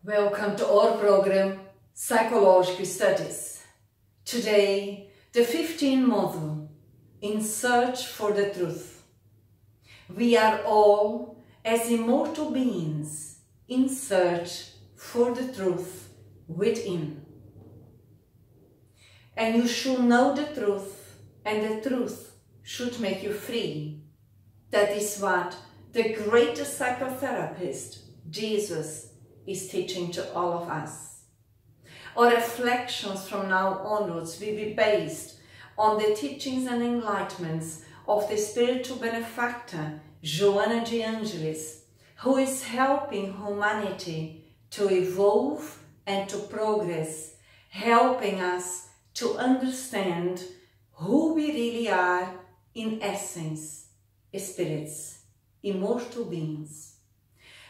Welcome to our program, Psychological Studies. Today, the 15th module, In Search for the Truth. We are all, as immortal beings, in search for the truth within. And you should know the truth, and the truth should make you free. That is what the greatest psychotherapist, Jesus, is teaching to all of us. Our reflections from now onwards will be based on the teachings and enlightenments of the spiritual benefactor, Joanna, who is helping humanity to evolve and to progress, helping us to understand who we really are in essence, spirits, immortal beings.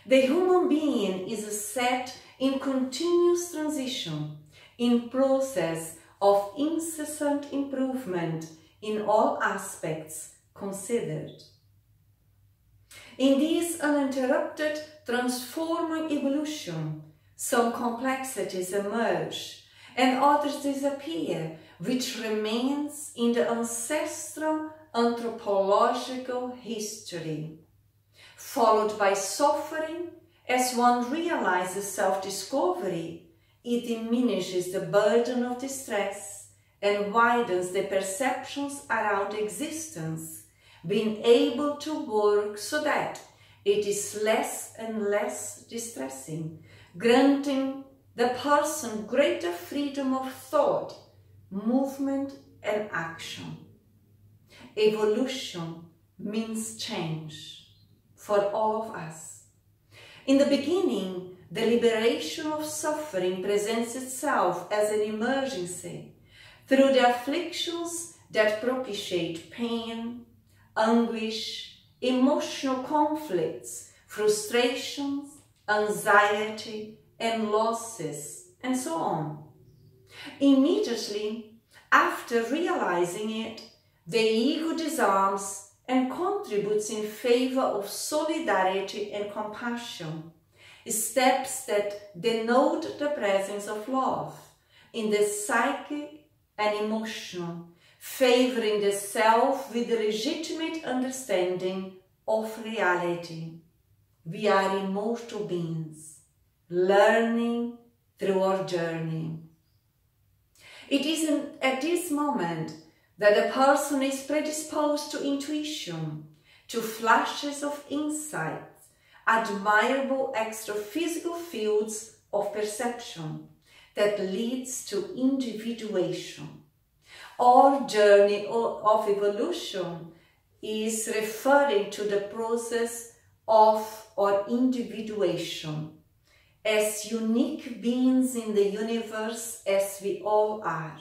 The human being is set in continuous transition, in process of incessant improvement in all aspects considered. In this uninterrupted, transforming evolution, some complexities emerge and others disappear, which remains in the ancestral anthropological history, followed by suffering. As one realizes self-discovery, it diminishes the burden of distress and widens the perceptions around existence, being able to work so that it is less and less distressing, granting the person greater freedom of thought, movement and action. Evolution means change for all of us. In the beginning, the liberation of suffering presents itself as an emergency through the afflictions that propitiate pain, anguish, emotional conflicts, frustrations, anxiety, and losses, and so on. Immediately after realizing it, the ego disarms and contributes in favor of solidarity and compassion, steps that denote the presence of love in the psychic and emotional, favoring the self with the legitimate understanding of reality. We are immortal beings, learning through our journey. It isn't at this moment that a person is predisposed to intuition, to flashes of insight, admirable extra-physical fields of perception that leads to individuation. Our journey of evolution is referring to the process of our individuation as unique beings in the universe as we all are.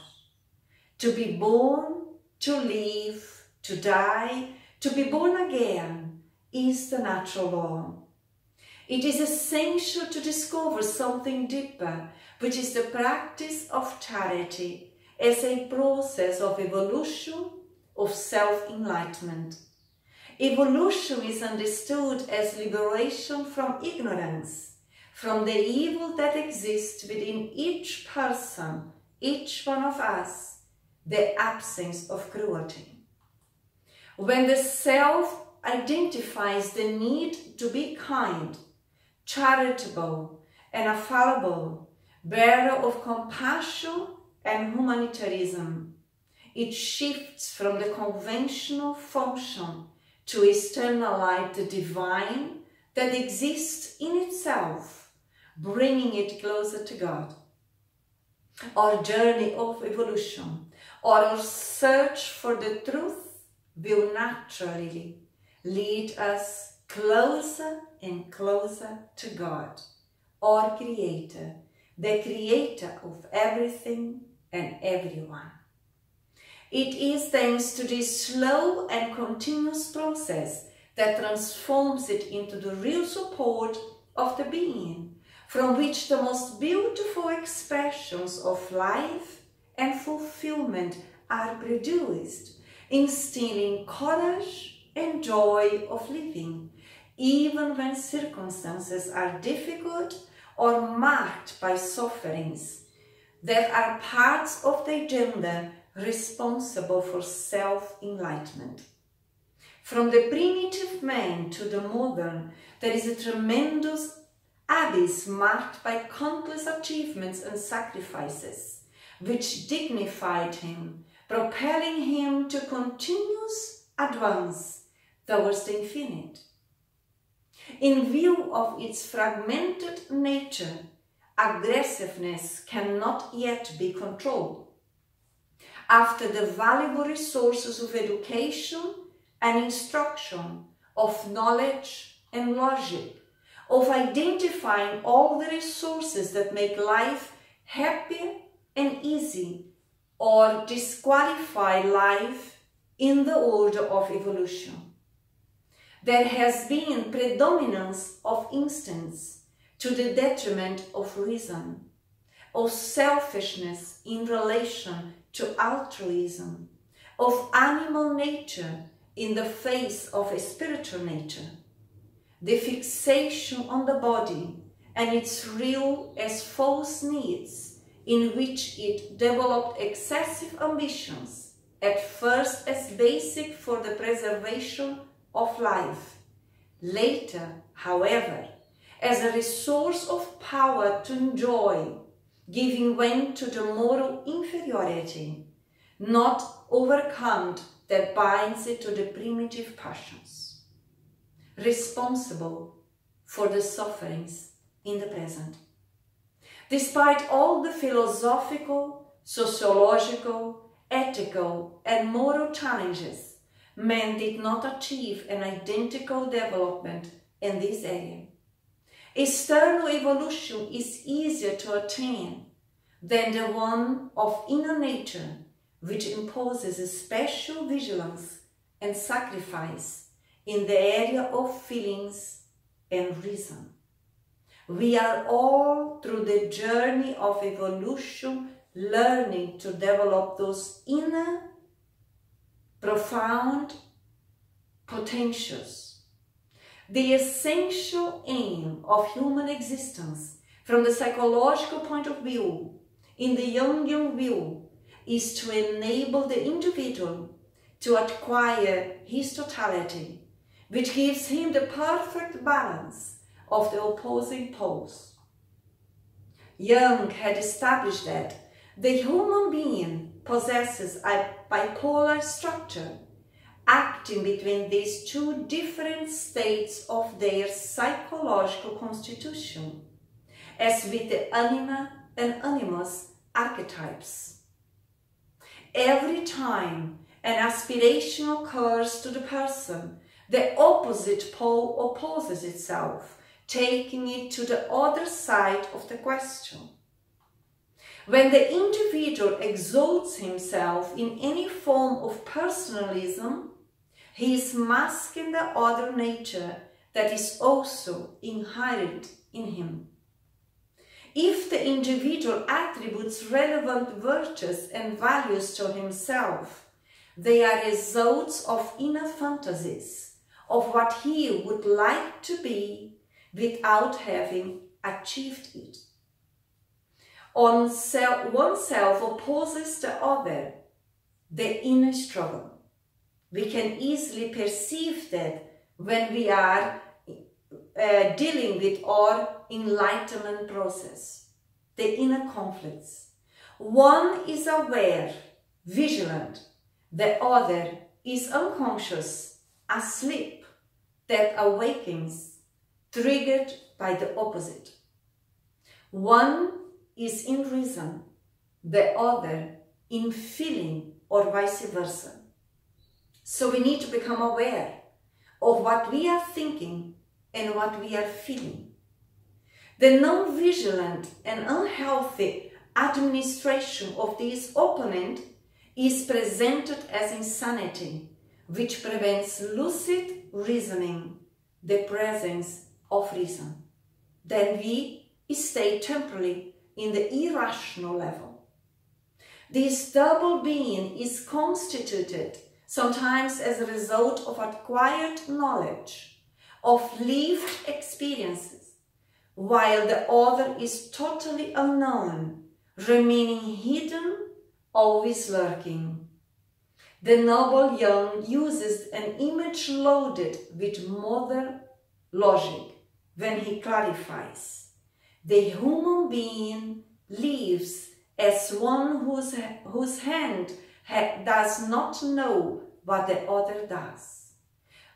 To be born, to live, to die, to be born again is the natural law. It is essential to discover something deeper, which is the practice of charity as a process of evolution, of self-enlightenment. Evolution is understood as liberation from ignorance, from the evil that exists within each person, each one of us, the absence of cruelty. When the self identifies the need to be kind, charitable and affable, bearer of compassion and humanitarianism, it shifts from the conventional function to externalize the divine that exists in itself, bringing it closer to God. Our journey of evolution, or our search for the truth, will naturally lead us closer and closer to God, our Creator, the Creator of everything and everyone. It is thanks to this slow and continuous process that transforms it into the real support of the being, from which the most beautiful expressions of life and fulfillment are produced, instilling courage and joy of living, even when circumstances are difficult or marked by sufferings that are parts of the agenda responsible for self-enlightenment. From the primitive man to the modern, there is a tremendous abyss marked by countless achievements and sacrifices, which dignified him, propelling him to continuous advance towards the infinite. In view of its fragmented nature, aggressiveness cannot yet be controlled. After the valuable resources of education and instruction, of knowledge and logic, of identifying all the resources that make life happy and easy, or disqualify life in the order of evolution. There has been predominance of instincts to the detriment of reason, of selfishness in relation to altruism, of animal nature in the face of a spiritual nature, the fixation on the body and its real as false needs, in which it developed excessive ambitions, at first as basic for the preservation of life, later, however, as a resource of power to enjoy, giving vent to the moral inferiority, not overcome, that binds it to the primitive passions, responsible for the sufferings in the present. Despite all the philosophical, sociological, ethical, and moral challenges, man did not achieve an identical development in this area. External evolution is easier to attain than the one of inner nature, which imposes a special vigilance and sacrifice in the area of feelings and reason. We are all, through the journey of evolution, learning to develop those inner, profound potentials. The essential aim of human existence, from the psychological point of view, in the Jungian view, is to enable the individual to acquire his totality, which gives him the perfect balance of the opposing poles. Jung had established that the human being possesses a bipolar structure, acting between these two different states of their psychological constitution, as with the anima and animus archetypes. Every time an aspiration occurs to the person, the opposite pole opposes itself, taking it to the other side of the question. When the individual exalts himself in any form of personalism, he is masking the other nature that is also inherent in him. If the individual attributes relevant virtues and values to himself, they are results of inner fantasies, of what he would like to be without having achieved it. Oneself opposes the other, the inner struggle. We can easily perceive that when we are dealing with our enlightenment process, the inner conflicts. One is aware, vigilant, the other is unconscious, asleep, that awakens, triggered by the opposite. One is in reason, the other in feeling, or vice versa. So we need to become aware of what we are thinking and what we are feeling. The non-vigilant and unhealthy administration of this opponent is presented as insanity, which prevents lucid reasoning, the presence of reason. Then we stay temporarily in the irrational level. This double being is constituted sometimes as a result of acquired knowledge, of lived experiences, while the other is totally unknown, remaining hidden, always lurking. The noble young uses an image loaded with modern logic when he clarifies. The human being lives as one whose hand does not know what the other does,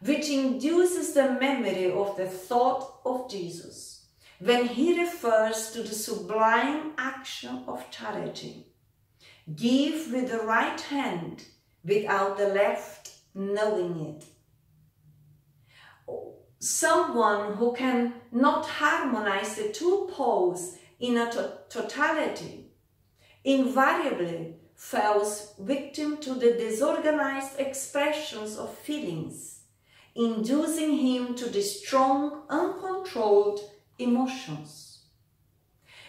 which induces the memory of the thought of Jesus when he refers to the sublime action of charity. Give with the right hand without the left knowing it. Someone who can not harmonize the two poles in a totality invariably falls victim to the disorganized expressions of feelings, inducing him to the strong, uncontrolled emotions.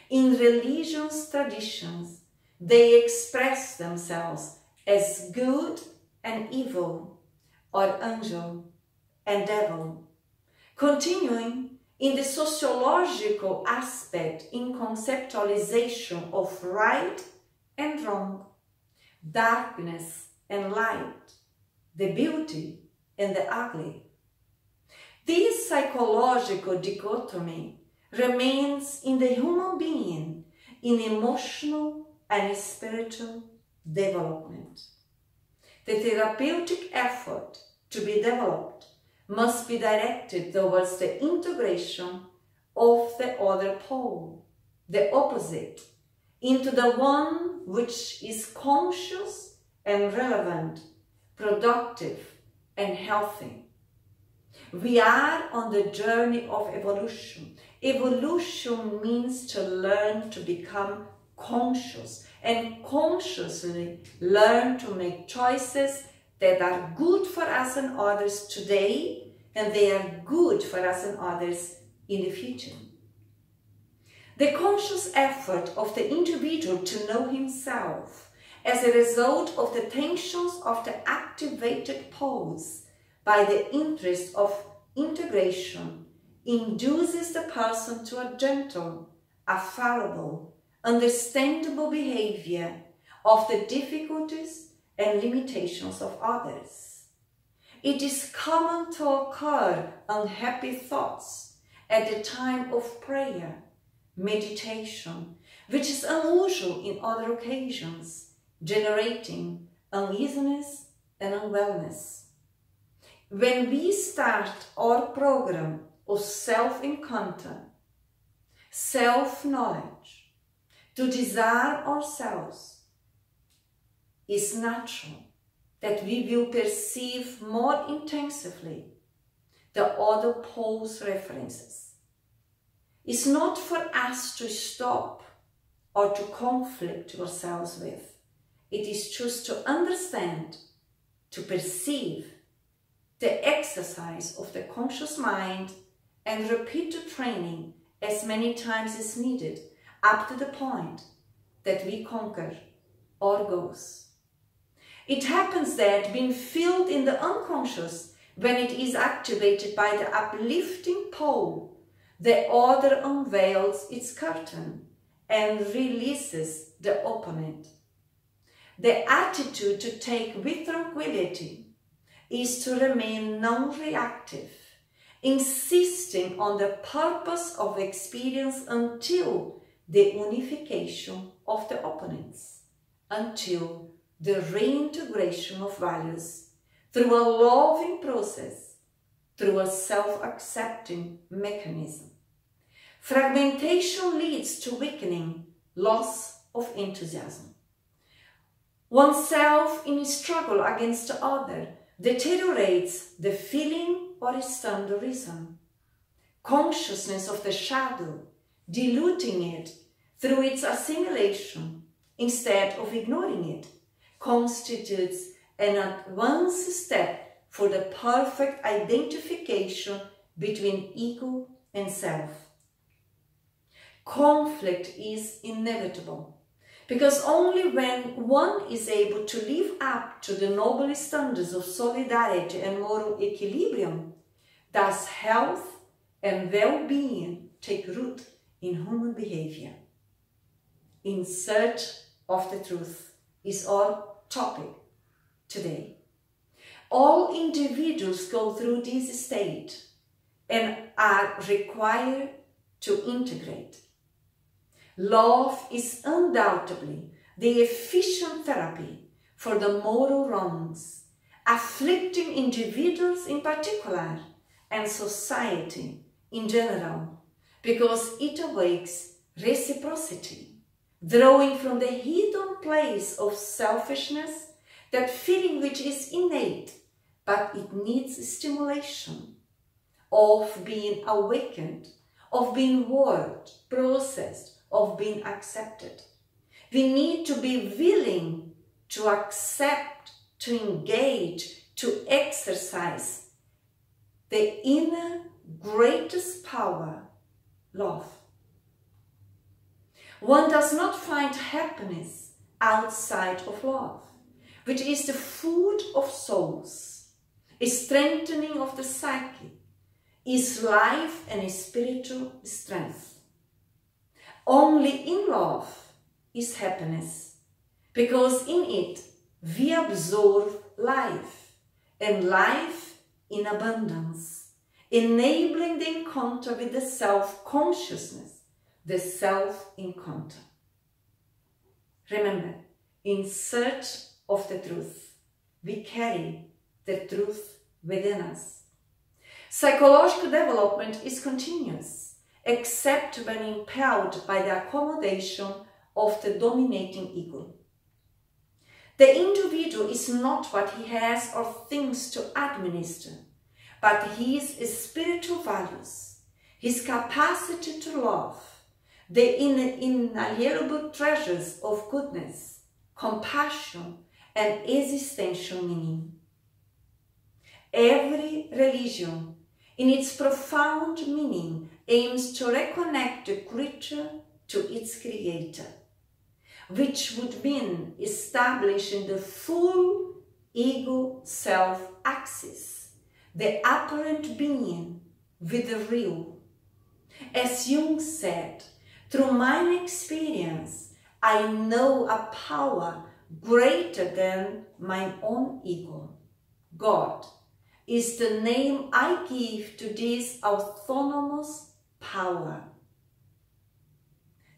In religious traditions, they express themselves as good and evil, or angel and devil, continuing in the sociological aspect in conceptualization of right and wrong, darkness and light, the beauty and the ugly. This psychological dichotomy remains in the human being in emotional and spiritual development. The therapeutic effort to be developed must be directed towards the integration of the other pole, the opposite, into the one which is conscious and relevant, productive and healthy. We are on the journey of evolution. Evolution means to learn to become conscious and consciously learn to make choices that are good for us and others today, and they are good for us and others in the future. The conscious effort of the individual to know himself as a result of the tensions of the activated poles by the interest of integration induces the person to a gentle, affable, understandable behavior of the difficulties and limitations of others. It is common to occur unhappy thoughts at the time of prayer, meditation, which is unusual in other occasions, generating uneasiness and unwellness. When we start our program of self-encounter, self-knowledge, to disarm ourselves, it's natural that we will perceive more intensively the other pole's references. It's not for us to stop or to conflict ourselves with. It is just to understand, to perceive the exercise of the conscious mind and repeat the training as many times as needed up to the point that we conquer our goals. It happens that being filled in the unconscious, when it is activated by the uplifting pole, the other unveils its curtain and releases the opponent. The attitude to take with tranquility is to remain non-reactive, insisting on the purpose of experience until the unification of the opponents, until the reintegration of values through a loving process, through a self-accepting mechanism. Fragmentation leads to weakening, loss of enthusiasm. Oneself in struggle against the other deteriorates the feeling or stuns the reason. Consciousness of the shadow, diluting it through its assimilation instead of ignoring it, constitutes an advanced step for the perfect identification between ego and self. Conflict is inevitable, because only when one is able to live up to the noble standards of solidarity and moral equilibrium does health and well-being take root in human behavior. In search of the truth is our topic today. All individuals go through this stage and are required to integrate. Love is undoubtedly the efficient therapy for the moral wrongs afflicting individuals in particular and society in general, because it awakes reciprocity, drawing from the hidden place of selfishness, that feeling which is innate, but it needs stimulation, of being awakened, of being worked, processed, of being accepted. We need to be willing to accept, to engage, to exercise the inner greatest power, love. One does not find happiness outside of love, which is the food of souls, a strengthening of the psyche, is life and is spiritual strength. Only in love is happiness, because in it we absorb life, and life in abundance, enabling the encounter with the self-consciousness, the self-encounter. Remember, in search of the truth, we carry the truth within us. Psychological development is continuous, except when impelled by the accommodation of the dominating ego. The individual is not what he has or thinks to administer, but his spiritual values, his capacity to love, the inalienable treasures of goodness, compassion, and existential meaning. Every religion, in its profound meaning, aims to reconnect the creature to its creator, which would mean establishing the full ego-self axis, the apparent being with the real. As Jung said, through my experience, I know a power greater than my own ego. God is the name I give to this autonomous power.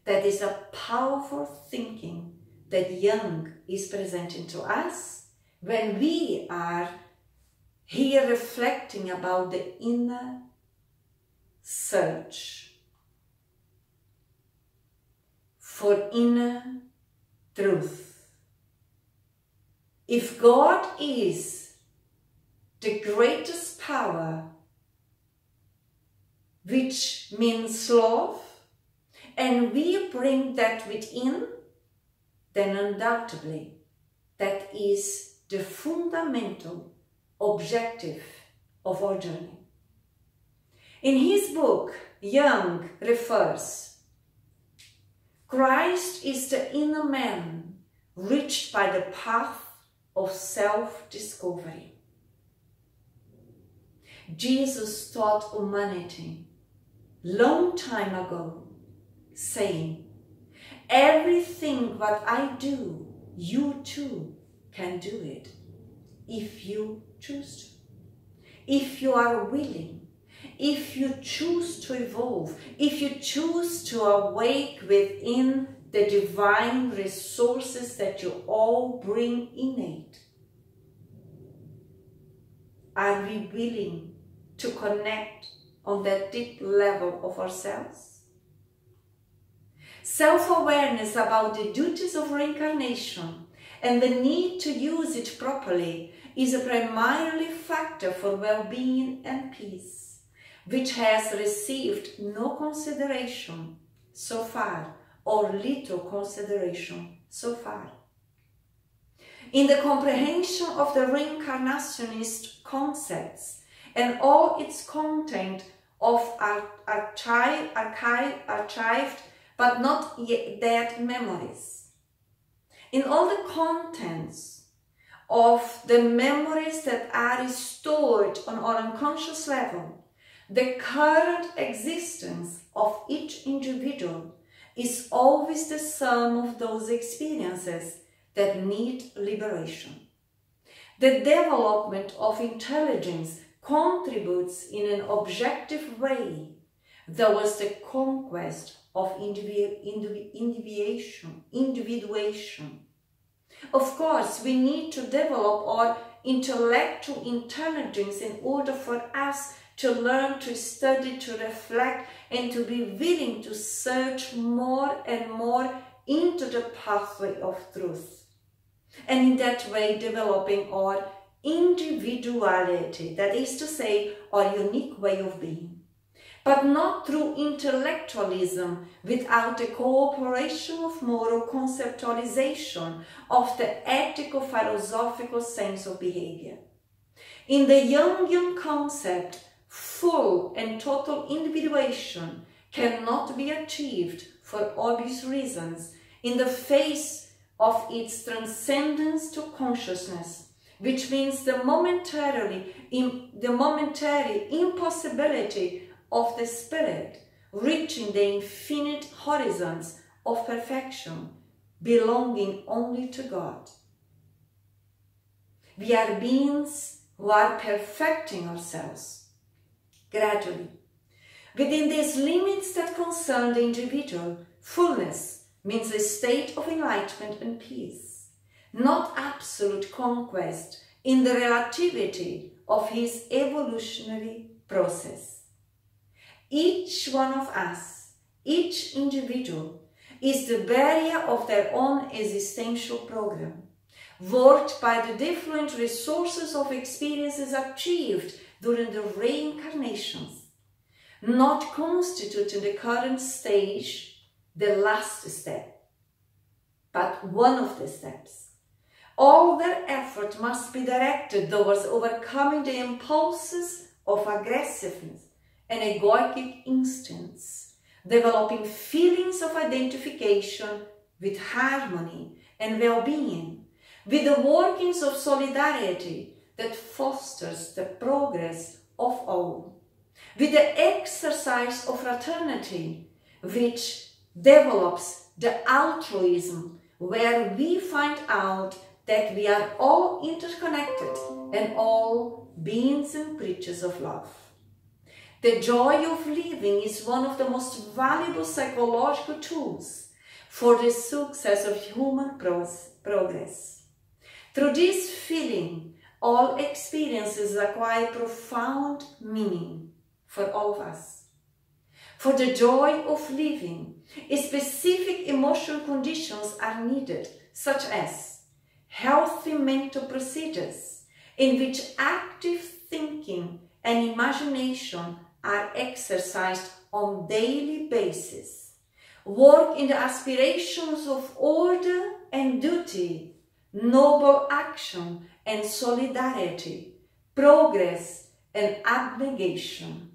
That is a powerful thinking that Jung is presenting to us when we are here reflecting about the inner search for inner truth. If God is the greatest power, which means love, and we bring that within, then undoubtedly that is the fundamental objective of our journey. In his book, Jung refers, Christ is the inner man reached by the path of self-discovery. Jesus taught humanity long time ago, saying, everything what I do, you too can do it, if you choose to. If you are willing, if you choose to evolve, if you choose to awake within the divine resources that you all bring innate. Are we willing to connect on that deep level of ourselves? Self-awareness about the duties of reincarnation and the need to use it properly is a primary factor for well-being and peace, which has received no consideration so far, or little consideration so far. In the comprehension of the reincarnationist concepts and all its content of archived but not yet dead memories. In all the contents of the memories that are stored on our unconscious level, The current existence of each individual is always the sum of those experiences that need liberation. The development of intelligence contributes in an objective way towards the conquest of individuation. Of course, we need to develop our intellectual intelligence in order for us to learn, to study, to reflect, and to be willing to search more and more into the pathway of truth. And in that way, developing our individuality, that is to say, our unique way of being. But not through intellectualism without the cooperation of moral conceptualization of the ethico-philosophical sense of behavior. In the Jungian concept, full and total individuation cannot be achieved for obvious reasons in the face of its transcendence to consciousness, which means the momentary impossibility of the spirit reaching the infinite horizons of perfection, belonging only to God. We are beings who are perfecting ourselves gradually. Within these limits that concern the individual, fullness means a state of enlightenment and peace, not absolute conquest in the relativity of his evolutionary process. Each one of us, each individual, is the barrier of their own existential program, worked by the different resources of experiences achieved during the reincarnations, not constituting the current stage the last step, but one of the steps. All their effort must be directed towards overcoming the impulses of aggressiveness and egoic instincts, developing feelings of identification with harmony and well-being, with the workings of solidarity that fosters the progress of all, with the exercise of fraternity, which develops the altruism, where we find out that we are all interconnected and all beings and creatures of love. The joy of living is one of the most valuable psychological tools for the success of human progress. Through this feeling, all experiences acquire profound meaning for all of us. For the joy of living, specific emotional conditions are needed, such as healthy mental procedures in which active thinking and imagination are exercised on daily basis, work in the aspirations of order and duty, noble action and solidarity, progress and abnegation.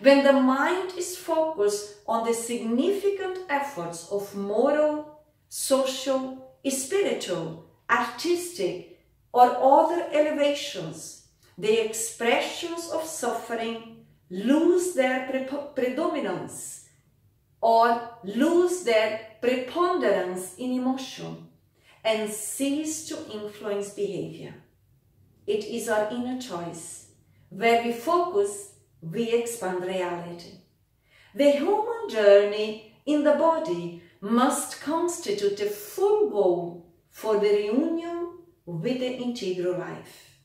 When the mind is focused on the significant efforts of moral, social, spiritual, artistic, or other elevations, the expressions of suffering lose their predominance or lose their preponderance in emotion and cease to influence behavior. It is our inner choice. Where we focus, we expand reality. The human journey in the body must constitute a full goal for the reunion with the integral life.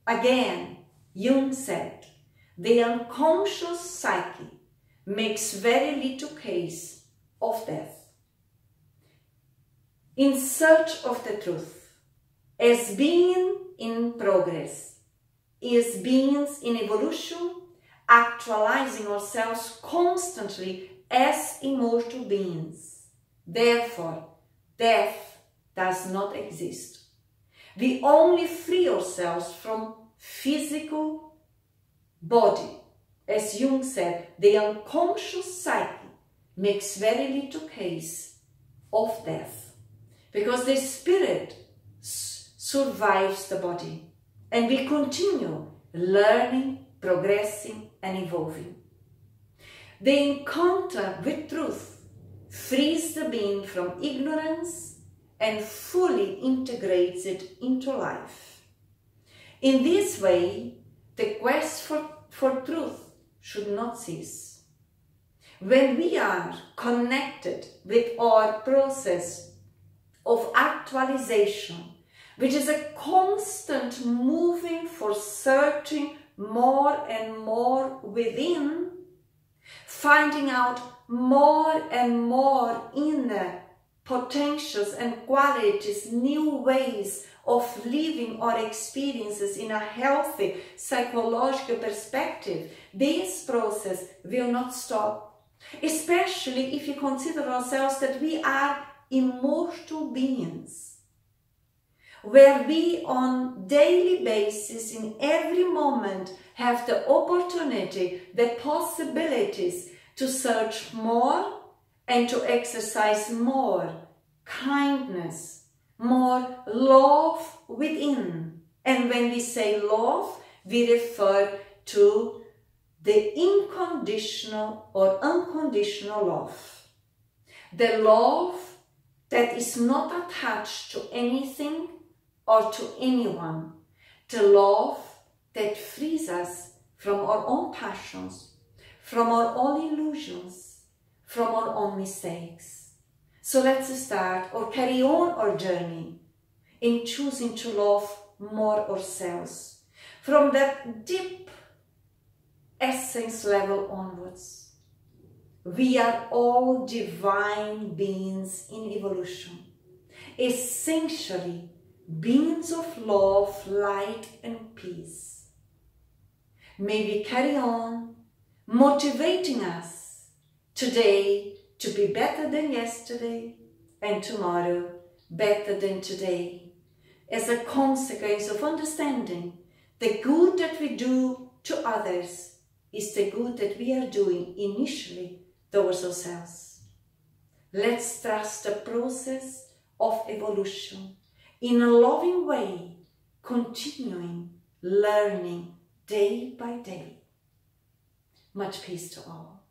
Again, Jung said, the unconscious psyche makes very little case of death. In search of the truth, as being in progress, as beings in evolution, actualizing ourselves constantly as immortal beings. Therefore, death does not exist. We only free ourselves from physical body. As Jung said, the unconscious psyche makes very little case of death, because the spirit survives the body, and we continue learning, progressing and evolving. The encounter with truth frees the being from ignorance and fully integrates it into life. In this way, the quest for truth should not cease. When we are connected with our process of actualization, which is a constant moving for searching more and more within, finding out more and more inner potentials and qualities, new ways of living our experiences in a healthy psychological perspective, this process will not stop. Especially if you consider ourselves that we are immortal beings, where we on daily basis, in every moment, have the opportunity, the possibilities to search more and to exercise more kindness, more love within. And when we say love, we refer to the unconditional or unconditional love. The love that is not attached to anything or to anyone. The love that frees us from our own passions, from our own illusions, from our own mistakes. So let's start or carry on our journey in choosing to love more ourselves, from that deep essence level onwards. We are all divine beings in evolution, essentially beings of love, light and peace. May we carry on motivating us today to be better than yesterday and tomorrow better than today, as a consequence of understanding the good that we do to others is the good that we are doing initially towards ourselves. Let's trust the process of evolution in a loving way, continuing learning day by day. Much peace to all.